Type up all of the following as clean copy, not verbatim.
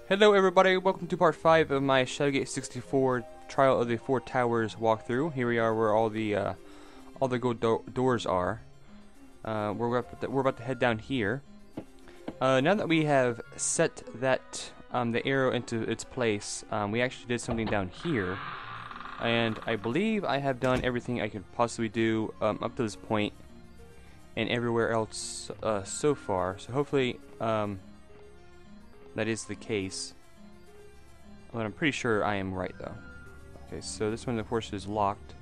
Hello everybody, welcome to part 5 of my ShadowGate 64 Trial of the Four Towers walkthrough. Here we are where all the gold doors are. We're about to head down here. Now that we have set that the arrow into its place, we actually did something down here. And I believe I have done everything I could possibly do up to this point and everywhere else so far. So hopefully that is the case. But I'm pretty sure I am right though. Okay, so this one of course is locked.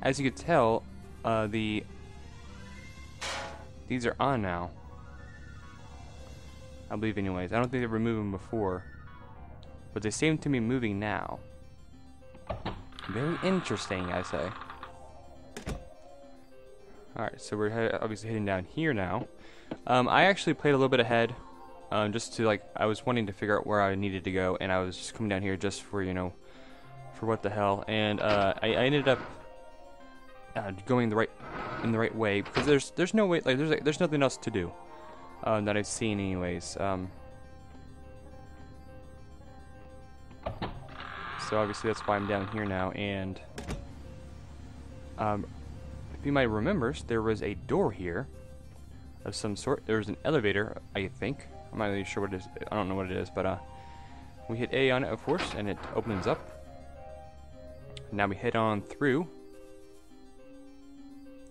As you can tell, these are on now. I believe anyways. I don't think they were moving before. But they seem to be moving now. Very interesting, I say. Alright, so we're obviously heading down here now. I actually played a little bit ahead. Just to I was wanting to figure out where I needed to go, and I was just coming down here just for, you know, for what the hell. And I ended up going in the right way because there's no way, there's nothing else to do that I've seen anyways. So obviously that's why I'm down here now. And if you might remember, there was a door here of some sort. There was an elevator, I think. I'm not really sure what it is. I don't know what it is, but we hit A on it, of course, and it opens up. Now we head on through,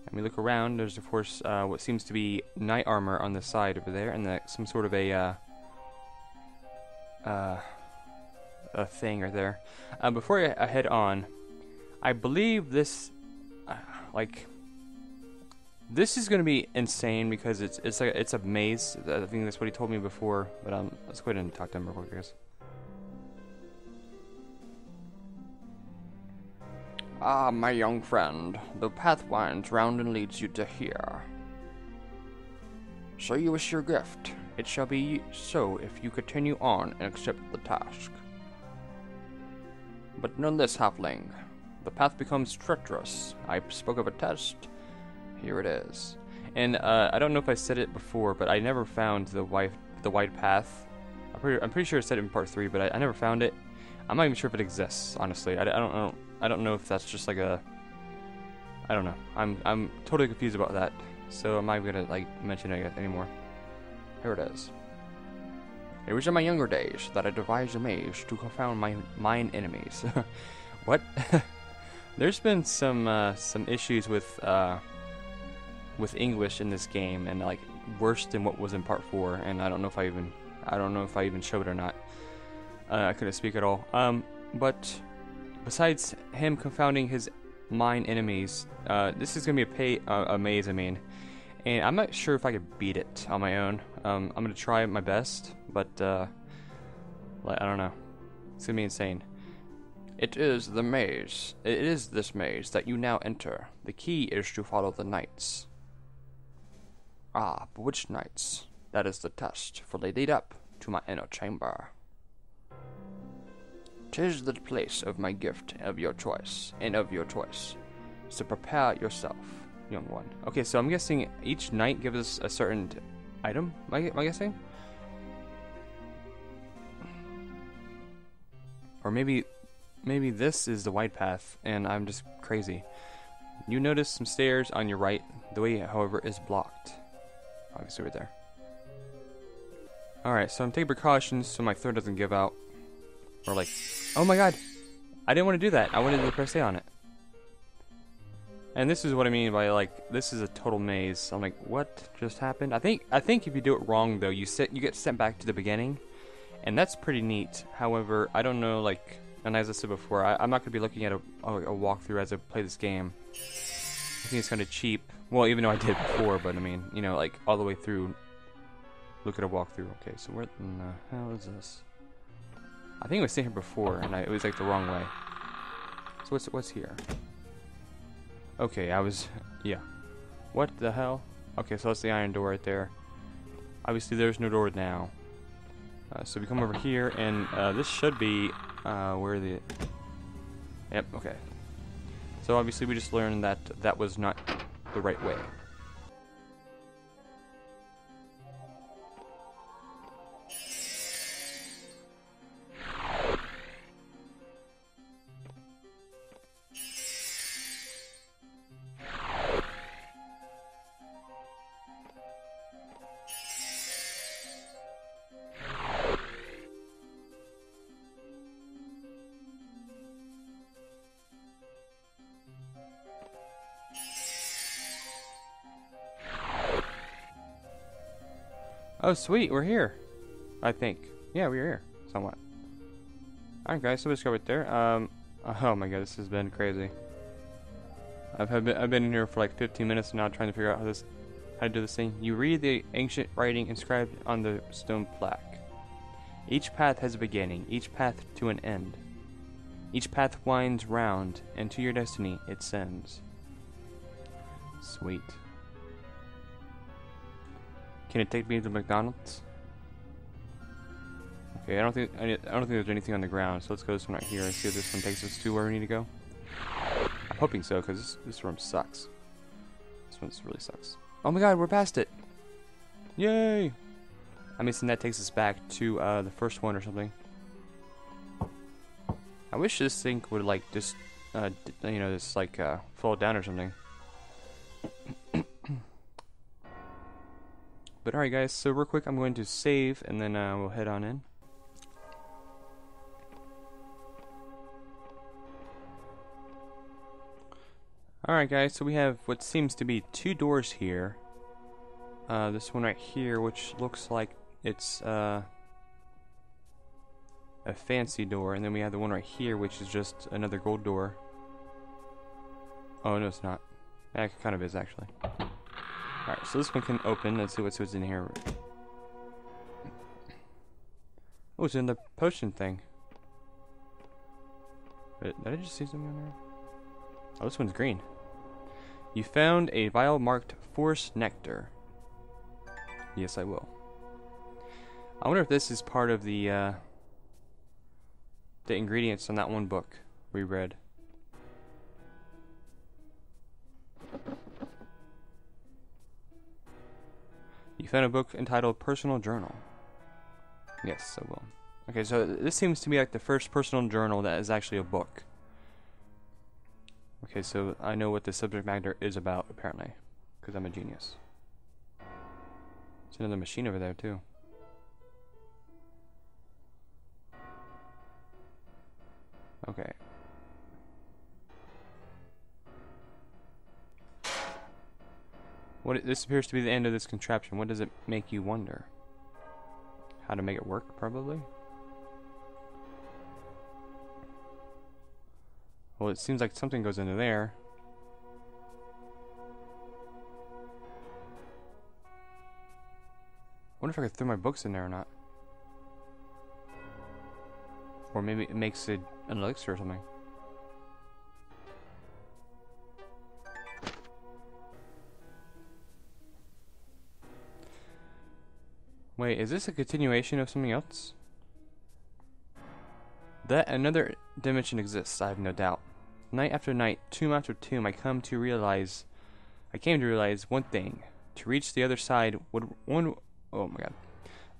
and we look around. There's, of course, what seems to be knight armor on the side over there, and some sort of a thing right there. Before I head on, I believe this, this is going to be insane because it's a maze. I think that's what he told me before. But let's go ahead and talk to him real quick, guys. Ah, my young friend, the path winds round and leads you to here. So you wish your gift. It shall be so if you continue on and accept the task. But know this, halfling. The path becomes treacherous. I spoke of a test. Here it is. And I don't know if I said it before, but I never found the wide path. I'm pretty sure I said it in part 3, but I never found it. I'm not even sure if it exists, honestly. I don't know if that's just like a, I don't know. I'm totally confused about that. So I'm not even gonna mention it anymore. Here it is. It was in my younger days that I devised a maze to confound mine enemies. What? There's been some issues with English in this game, and worse than what was in part 4. And I don't know if I even showed it or not. I couldn't speak at all. But besides him confounding his mine enemies, this is gonna be a maze. I mean, and I'm not sure if I could beat it on my own. I'm gonna try my best, but I don't know. It's gonna be insane. It is the maze. It is this maze that you now enter. The key is to follow the knights. Ah, but which knights? That is the test, for they lead up to my inner chamber. 'Tis the place of my gift of your choice, So prepare yourself, young one. Okay, so I'm guessing each knight gives us a certain item, am I guessing? Or maybe this is the wide path, and I'm just crazy. You notice some stairs on your right. The way, however, is blocked. Obviously right there. Alright, so I'm taking precautions so my throat doesn't give out. Or oh my god! I didn't want to do that. I wanted to press A on it. And this is what I mean by this is a total maze. I'm like, what just happened? I think if you do it wrong though, you get sent back to the beginning. And that's pretty neat. However, I don't know, and as I said before, I'm not going to be looking at a walkthrough as I play this game. I think it's kind of cheap. Well, even though I did before, but I mean, you know, all the way through, look at a walkthrough. Okay, so where in the hell is this? I think I was sitting here before, and it was the wrong way. So what's here? Okay, yeah. What the hell? Okay, so that's the iron door right there. Obviously, there's no door now. So we come over here, and this should be where the... Yep, okay. So obviously we just learned that that was not the right way. Oh, sweet, we're here. I think. Yeah, we're here. Somewhat. Alright, guys, so let's go right there. Oh my god, this has been crazy. I've been in here for like 15 minutes now trying to figure out how to do this thing. You read the ancient writing inscribed on the stone plaque. Each path has a beginning, each path to an end. Each path winds round, and to your destiny it sends. Sweet. Can it take me to McDonald's? Okay, I don't think there's anything on the ground, so let's go this one right here and see if this one takes us to where we need to go. I'm hoping so, because this room sucks. This one really sucks. Oh my god, we're past it! Yay! I'm guessing that takes us back to the first one or something. I wish this thing would like just, you know, just like fall down or something. But alright guys, so real quick I'm going to save and then we'll head on in. Alright guys, so we have what seems to be 2 doors here. This one right here, which looks like it's a fancy door, and then we have the one right here, which is just another gold door. Oh no, it's not. It kind of is actually. Alright, so this one can open. Let's see what's in here. Oh, it's in the potion thing. Wait, did I just see something in there? Oh, this one's green. You found a vial marked Forest Nectar. Yes, I will. I wonder if this is part of the ingredients on that one book we read. You found a book entitled Personal Journal. Yes, I will. Okay, so this seems to be like the first personal journal that is actually a book. Okay, so I know what the subject matter is about, apparently. Because I'm a genius. There's another machine over there, too. Okay. This appears to be the end of this contraption. What does it make you wonder? How to make it work, probably? Well, it seems like something goes into there. I wonder if I could throw my books in there or not. Or maybe it makes it an elixir or something. Wait, is this a continuation of something else? That another dimension exists, I have no doubt. Night after night, tomb after tomb, I came to realize one thing. To reach the other side would the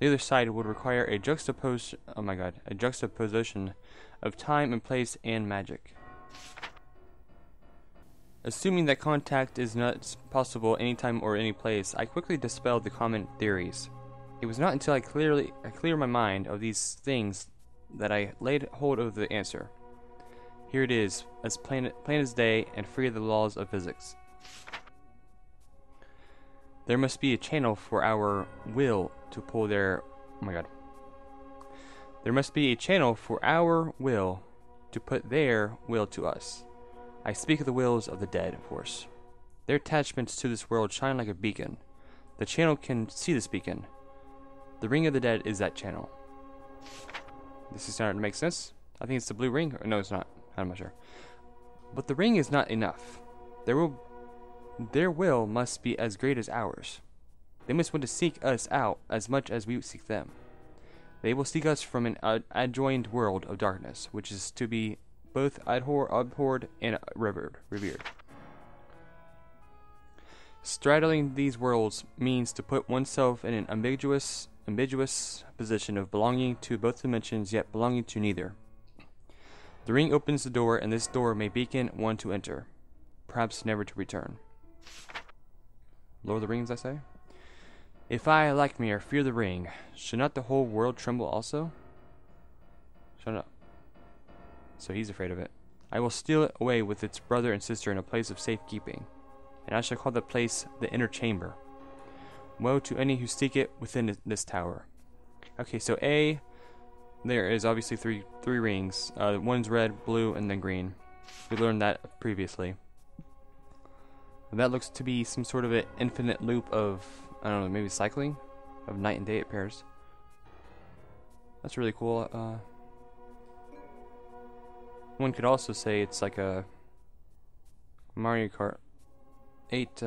other side would require a juxtaposition of time and place and magic. Assuming that contact is not possible anytime or any place, I quickly dispelled the common theories. It was not until I cleared my mind of these things that I laid hold of the answer. Here it is, as plain as day and free of the laws of physics. There must be a channel for our will to pull their... Oh my god. There must be a channel for our will to put their will to us. I speak of the wills of the dead, of course. Their attachments to this world shine like a beacon. The channel can see this beacon. The ring of the dead is that channel. This is starting to make sense. I think it's the blue ring. Or no, it's not. I'm not sure. But the ring is not enough. Their will must be as great as ours. They must want to seek us out as much as we seek them. They will seek us from an adjoined world of darkness, which is to be both abhorred and revered. Straddling these worlds means to put oneself in an ambiguous position of belonging to both dimensions, yet belonging to neither. The ring opens the door, and this door may beacon one to enter, perhaps never to return. Lord of the Rings, I say? If I, Lakmir, fear the ring, should not the whole world tremble also? Shut up. So he's afraid of it. I will steal it away with its brother and sister in a place of safekeeping, and I shall call the place the inner chamber. Woe to any who seek it within this tower. Okay, so A, there is obviously three rings. One's red, blue, and then green. We learned that previously. And that looks to be some sort of an infinite loop of, I don't know, maybe cycling of night and day. It pairs. That's really cool. One could also say it's like a Mario Kart 8.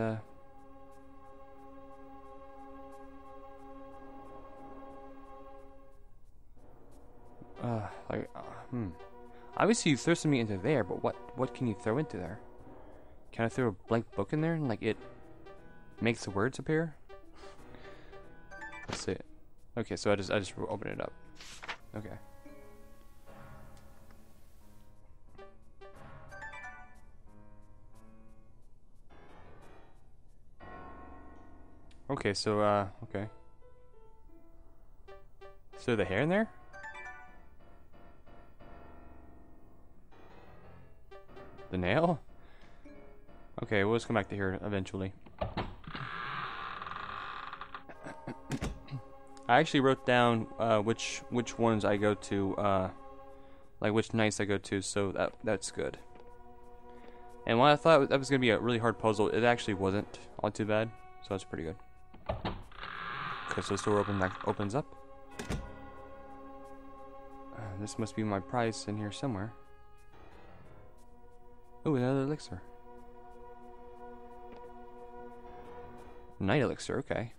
Obviously you throw something into there, but what can you throw into there? Can I throw a blank book in there and like it makes the words appear? Let's see. Okay, so I just open it up. Okay. Okay, so okay. So the hair in there? The nail? Okay, we'll just come back to here eventually. I actually wrote down which ones I go to, like which nights I go to, so that's good. And while I thought that was gonna be a really hard puzzle, it actually wasn't all too bad, so that's pretty good. Okay, so the door opens up. This must be my prize in here somewhere. Oh, another elixir. Night Elixir, okay.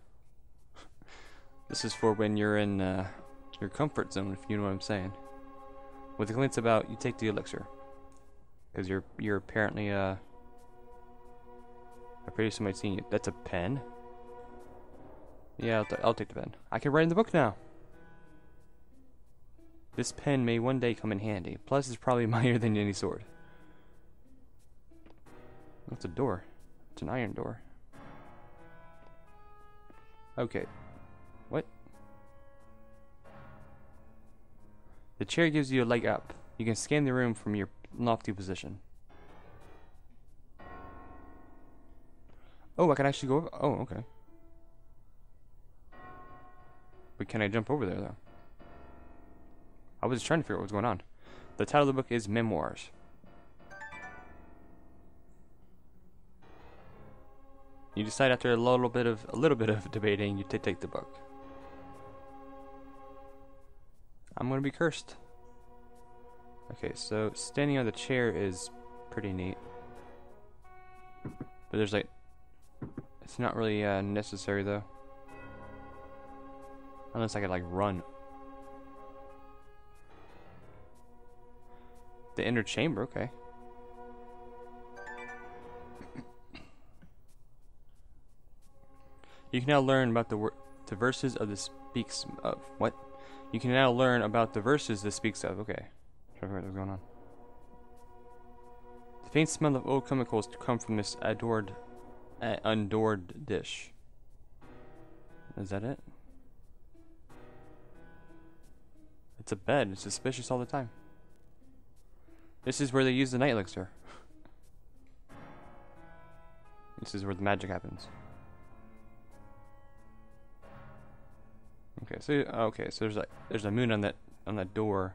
This is for when you're in your comfort zone, if you know what I'm saying. With the glance about, you take the elixir. Because you're apparently, I pretty somebody seen you. That's a pen? Yeah, I'll take the pen. I can write in the book now. This pen may one day come in handy. Plus, it's probably mightier than any sword. That's a door. It's an iron door. Okay. What? The chair gives you a leg up. You can scan the room from your lofty position. Oh, I can actually go over. Oh, okay. But can I jump over there, though? I was just trying to figure out what's going on. The title of the book is Memoirs. You decide after a little bit of debating, you take the book. I'm gonna be cursed. Okay, so standing on the chair is pretty neat, but there's like, it's not really necessary though, unless I could like run. The inner chamber, okay. You can now learn about the verses of the speaks of what? You can now learn about the verses that speaks of. Okay, trying to figure out what's going on. The faint smell of old chemicals to come from this undored dish. Is that it? It's a bed. It's suspicious all the time. This is where they use the Night Elixir. This is where the magic happens. Okay, so there's a moon on that door.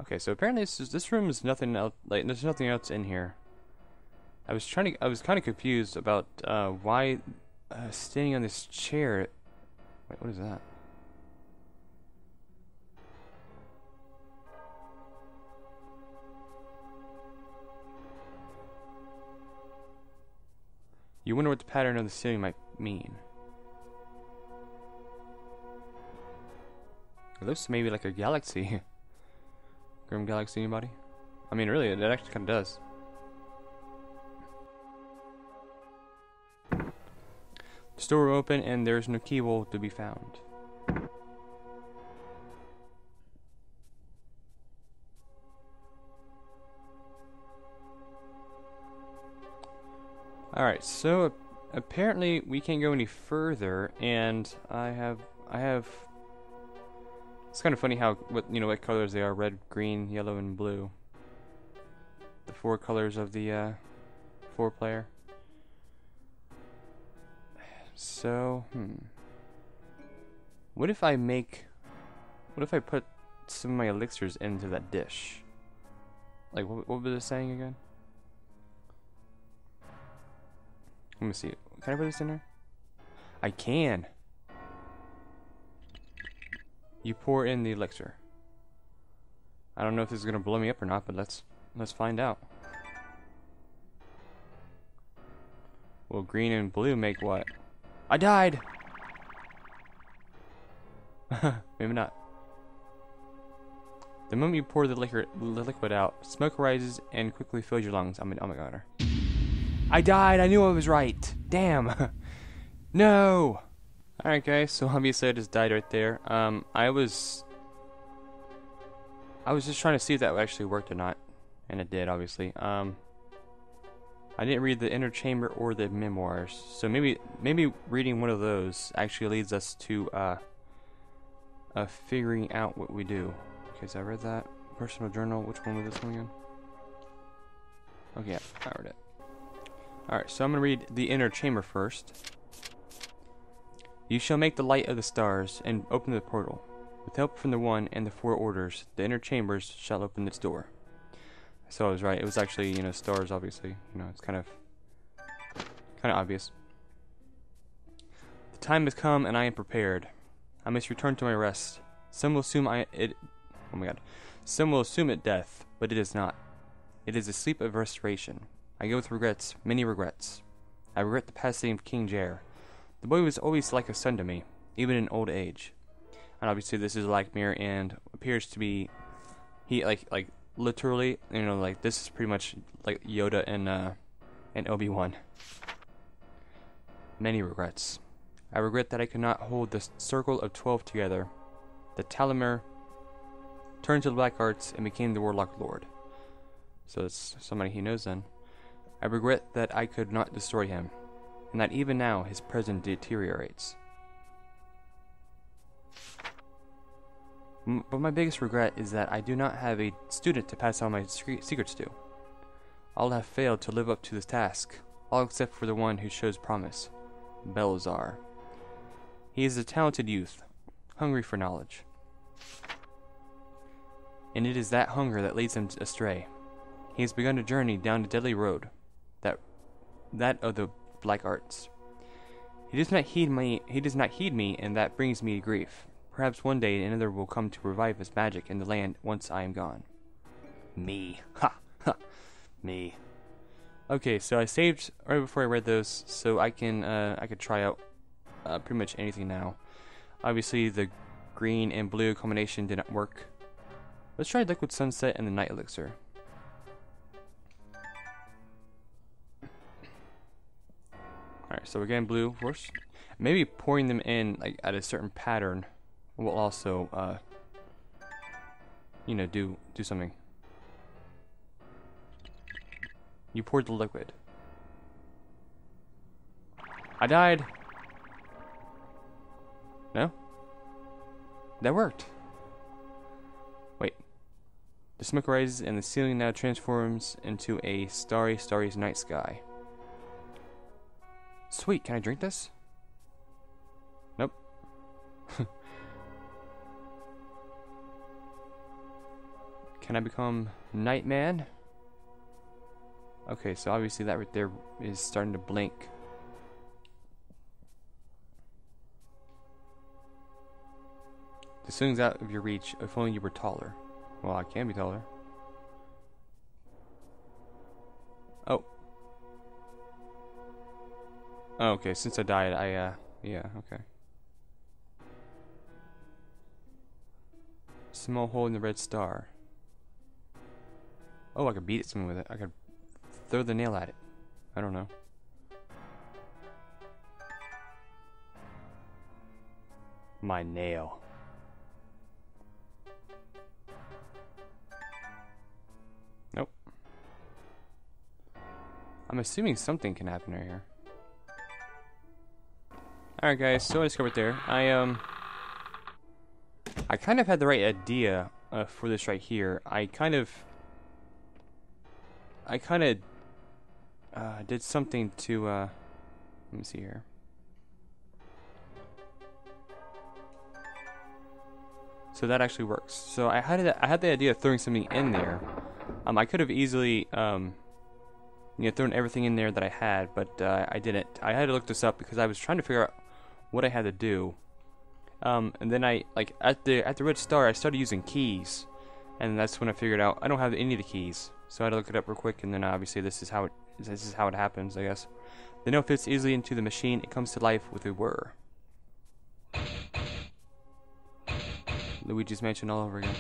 Okay, so apparently this room is nothing else. Like there's nothing else in here. I was kind of confused about why standing on this chair. Wait, what is that? You wonder what the pattern of the ceiling might mean. It looks maybe like a galaxy. Grimm galaxy, anybody? I mean, really, it actually kind of does. The door will open and there's no keyhole to be found. Alright, so apparently we can't go any further, and I have it's kind of funny how what colors they are: red, green, yellow, and blue. The four colors of the 4-player. So, what if I put some of my elixirs into that dish? Like, what was it saying again? Let me see. Can I put this in there? I can. You pour in the elixir. I don't know if this is gonna blow me up or not, but let's find out. Well, green and blue make what? I died! Maybe not. The moment you pour the liquid out, smoke rises and quickly fills your lungs. Oh my god. I died! I knew I was right! Damn! No! Alright guys, so obviously I just died right there. I was just trying to see if that actually worked or not. And it did, obviously. I didn't read the Inner Chamber or the Memoirs. So maybe reading one of those actually leads us to figuring out what we do. Okay, so I read that. Personal journal. Which one was this one again? Okay, yeah, I read it. Alright, so I'm going to read the Inner Chamber first. You shall make the light of the stars and open the portal. With help from the One and the Four Orders, the Inner Chambers shall open its door. So I was right. It was actually, you know, stars, obviously. You know, it's kind of obvious. The time has come and I am prepared. I must return to my rest. Some will assume Some will assume it death, but it is not. It is a sleep of restoration. I go with regrets, many regrets. I regret the passing of King Jair. The boy was always like a son to me, even in old age. And obviously this is Lakmir and appears to be like literally, you know, like this is pretty much like Yoda and Obi-Wan. Many regrets. I regret that I could not hold the circle of 12 together. The Talimir turned to the black arts and became the Warlock Lord. So it's somebody he knows then. I regret that I could not destroy him, and that even now his presence deteriorates. But my biggest regret is that I do not have a student to pass on my secrets to. All have failed to live up to this task, all except for the one who shows promise, Belzar. He is a talented youth, hungry for knowledge. And it is that hunger that leads him astray. He has begun a journey down a deadly road, that of the black arts. He does not heed me, and that brings me grief. Perhaps one day another will come to revive his magic in the land once I am gone. Me. Ha! Ha! Me. Okay, so I saved right before I read those, so I could try out pretty much anything now. Obviously, the green and blue combination did not work. Let's try Liquid Sunset and the Night Elixir. Alright, so we're getting blue first. Maybe pouring them in like at a certain pattern will also, you know, do something. You poured the liquid. I died. No? That worked. Wait. The smoke rises and the ceiling now transforms into a starry night sky. Sweet, can I drink this? Nope. Can I become Nightman? Okay, so obviously that right there is starting to blink. The ceiling's out of your reach. If only you were taller. Well, I can be taller. Oh. Oh, okay, since I died, yeah, okay. Small hole in the red star. Oh, I could beat something with it. I could throw the nail at it. I don't know. My nail. Nope. I'm assuming something can happen right here. Alright guys, so I discovered there. I kind of had the right idea for this right here. I kind of I did something to, let me see here. So that actually works. So I had the idea of throwing something in there. I could have easily, thrown everything in there that I had, but I didn't. I had to look this up because I was trying to figure out what I had to do. And then at the red star, I started using keys, and that's when I figured out I don't have any of the keys. So I had to look it up real quick, and then obviously this is how it happens, I guess. The note fits easily into the machine. It comes to life with a whir. Luigi's Mansion all over again.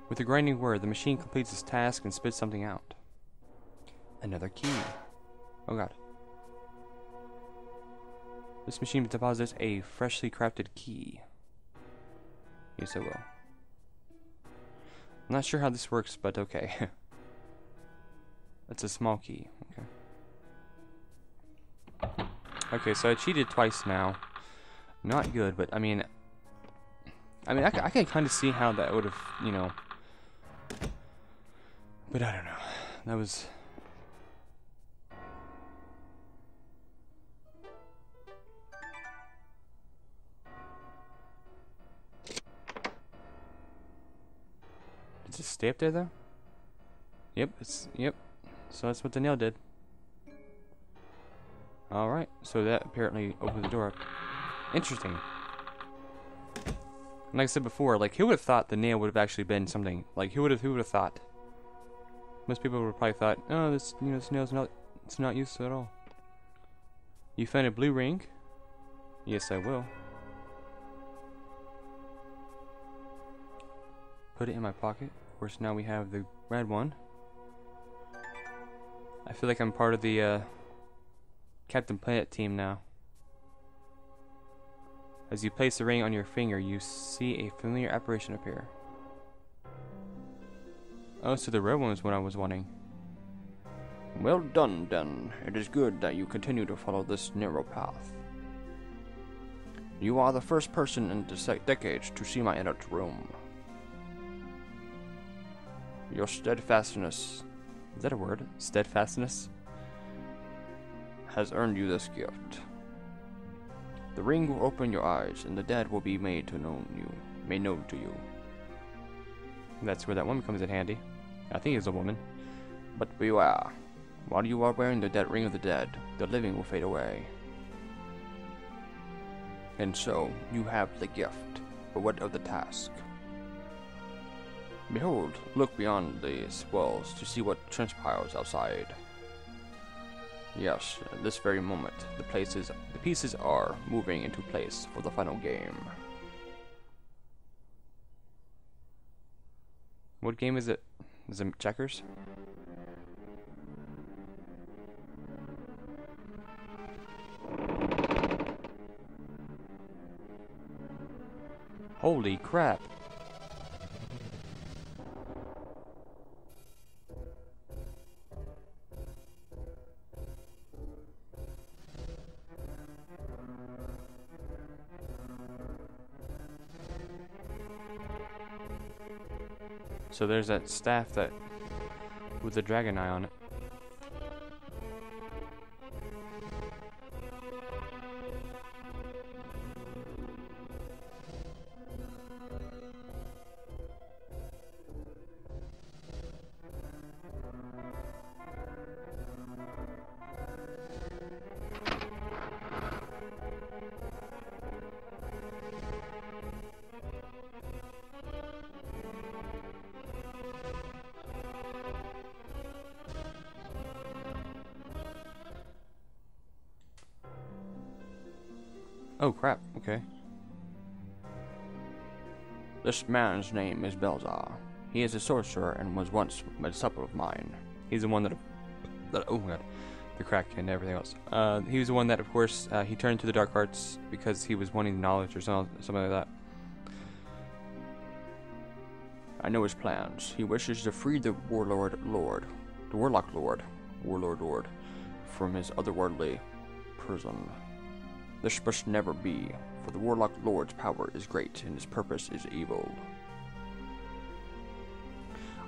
With a grinding whir, the machine completes its task and spits something out. Another key. Oh god. This machine deposits a freshly crafted key. Yes, it will. I'm not sure how this works, but okay. It's a small key. Okay. Okay, so I cheated twice now. Not good, but I mean, I can kind of see how that would have, but I don't know. That was. Does it stay up there though? Yep, yep. So that's what the nail did. Alright, so that apparently opened the door up. Interesting. And like I said before, like, who would have thought the nail would have actually been something? Like, who would have thought? Most people would have probably thought, oh, this nail's not useful at all. You found a blue ring? Yes, I will. Put it in my pocket. Of course, now we have the red one. I feel like I'm part of the Captain Planet team now. As you place the ring on your finger, you see a familiar apparition appear. Oh, so the red one is what I was wanting. Well done, then. It is good that you continue to follow this narrow path. You are the first person in the decades to see my inner room. Your steadfastness... Is that a word? Steadfastness? Has earned you this gift. The ring will open your eyes, and the dead will be made known to you. That's where that woman comes in handy. I think it's a woman. But beware. While you are wearing the dead ring of the dead, the living will fade away. And so, you have the gift, but what of the task? Behold, look beyond these walls to see what transpires outside. Yes, at this very moment, the pieces are moving into place for the final game. What game is it? Is it checkers? Holy crap! So there's that staff that with the dragon eye on it. Oh crap, okay. This man's name is Belzar. He is a sorcerer and was once a disciple of mine. He's the one that oh my god, the crack and everything else. He was the one that, of course, he turned to the dark arts because he was wanting knowledge or something like that. I know his plans. He wishes to free the warlock lord, from his otherworldly prison. This must never be, for the Warlock Lord's power is great and his purpose is evil.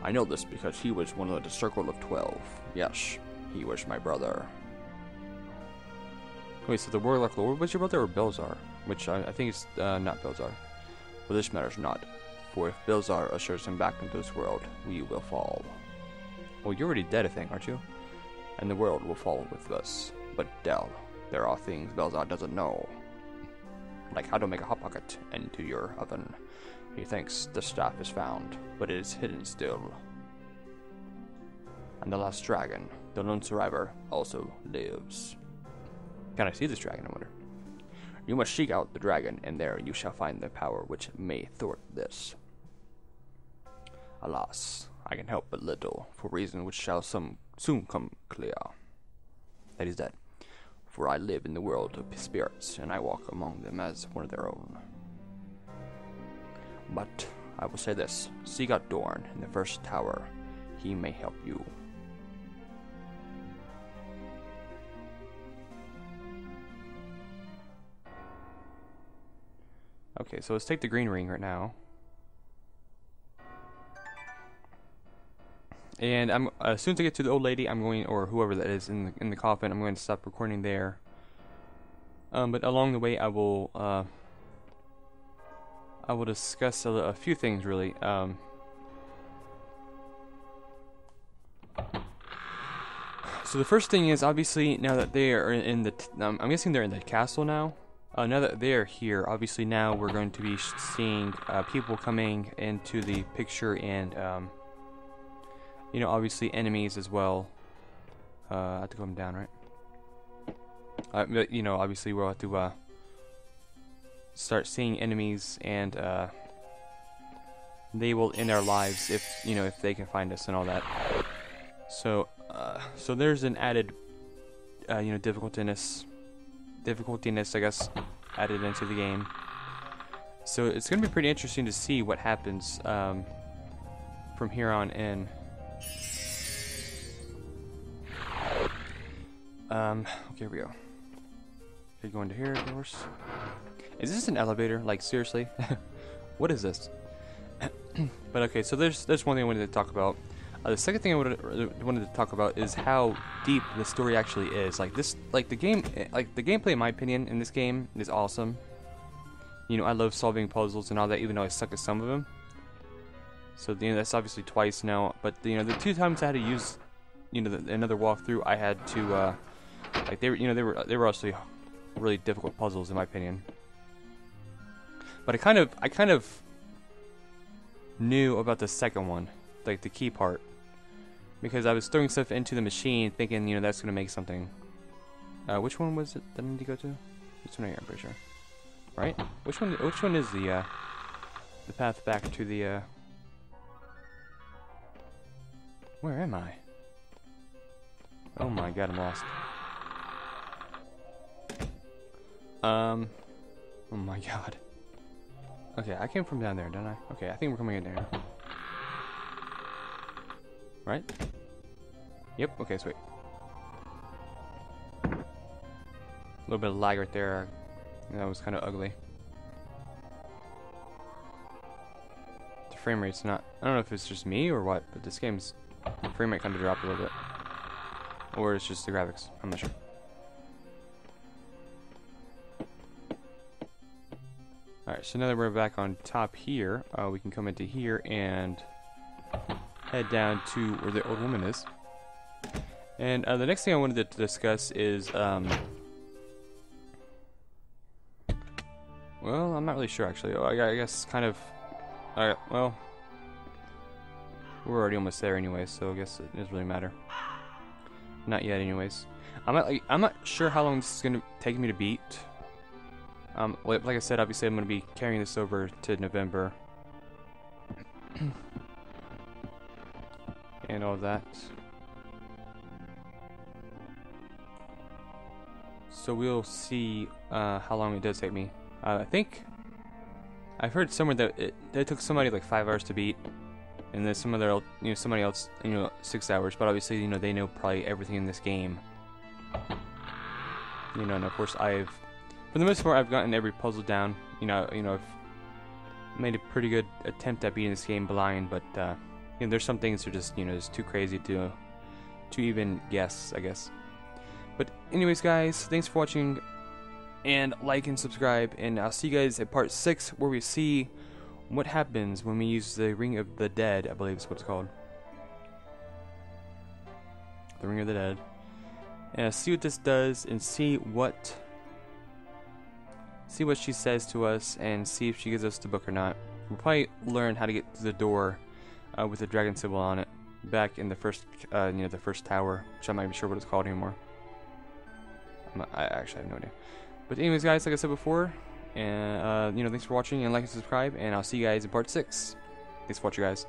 I know this because he was one of the Circle of 12. Yes, He was my brother. Wait, so the Warlock Lord was your brother or Belzar? Which I think it's not Belzar. Well, this matters not. For if Belzar ushers him back into this world, we will fall. Well, you're already dead, I think, aren't you? And the world will fall with us. But Del, there are things Belzar doesn't know. Like how to make a hot pocket into your oven. He thinks the staff is found, but it is hidden still. And the last dragon, the lone survivor, also lives. Can I see this dragon, I wonder? You must seek out the dragon, and there you shall find the power which may thwart this. Alas, I can help but little, for reason which shall soon come clear. That is dead. For I live in the world of spirits, and I walk among them as one of their own. But I will say this, seek out Dorn in the first tower. He may help you. Okay, so let's take the green ring right now. And I'm as soon as I get to the old lady, I'm going, or whoever that is in the coffin, I'm going to stop recording there. But along the way, I will discuss a few things really. So the first thing is obviously now that they are in the, I'm guessing they're in the castle now. Now that they're here, obviously now we're going to be seeing people coming into the picture and. You know, obviously enemies as well. I have to calm down, right? But, you know, obviously we'll have to start seeing enemies, and they will end our lives if, you know, if they can find us and all that. So, so there's an added, you know, difficultiness, I guess, added into the game. So it's going to be pretty interesting to see what happens from here on in. Okay, here we go. Okay, going to here, of course. Is this an elevator? Like, seriously? What is this? But okay, so there's one thing I wanted to talk about. The second thing I wanted to talk about is how deep the story actually is. Like this, like the gameplay, in my opinion, in this game is awesome. You know, I love solving puzzles and all that, even though I suck at some of them. So, you know, that's obviously twice now. But, you know, the 2 times I had to use, you know, another walkthrough, I had to, like, they were actually really difficult puzzles, in my opinion. But I kind of knew about the second one, like the key part, because I was throwing stuff into the machine, thinking, you know, that's gonna make something. Which one was it that I need to go to? This one right here, I'm pretty sure. Right? Which one is the path back to the, Where am I? Oh my god, I'm lost. Oh my god. Okay, I came from down there, didn't I? Okay, I think we're coming in there. Right? Yep, okay, sweet. A little bit of lag right there. That was kind of ugly. The frame rate's not... I don't know if it's just me or what, but this game's... The frame rate kind of dropped a little bit. Or it's just the graphics. I'm not sure. Alright, so now that we're back on top here, we can come into here and head down to where the old woman is. And the next thing I wanted to discuss is, well, I'm not really sure actually. I guess kind of, alright, well, we're already almost there anyway, so I guess it doesn't really matter. Not yet anyways. I'm not sure how long this is going to take me to beat. Like I said, obviously I'm going to be carrying this over to November. And all that. So we'll see how long it does take me. I think I've heard somewhere that it took somebody like 5 hours to beat, and then somebody else, 6 hours. But obviously, you know, they know probably everything in this game. You know, and of course for the most part, I've gotten every puzzle down. You know, I've made a pretty good attempt at beating this game blind, but you know, there's some things that are just, you know, just too crazy to to even guess, I guess. But anyways, guys, thanks for watching, and like and subscribe, and I'll see you guys at part 6, where we see what happens when we use the Ring of the Dead, I believe is what it's called. The Ring of the Dead. And see what this does, and see what she says to us, and see if she gives us the book or not. We'll probably learn how to get to the door with the dragon symbol on it, back in the first, the first tower, which I'm not even sure what it's called anymore. I actually have no idea. But anyways, guys, like I said before, and thanks for watching, and like and subscribe, and I'll see you guys in part 6. Thanks for watching, guys.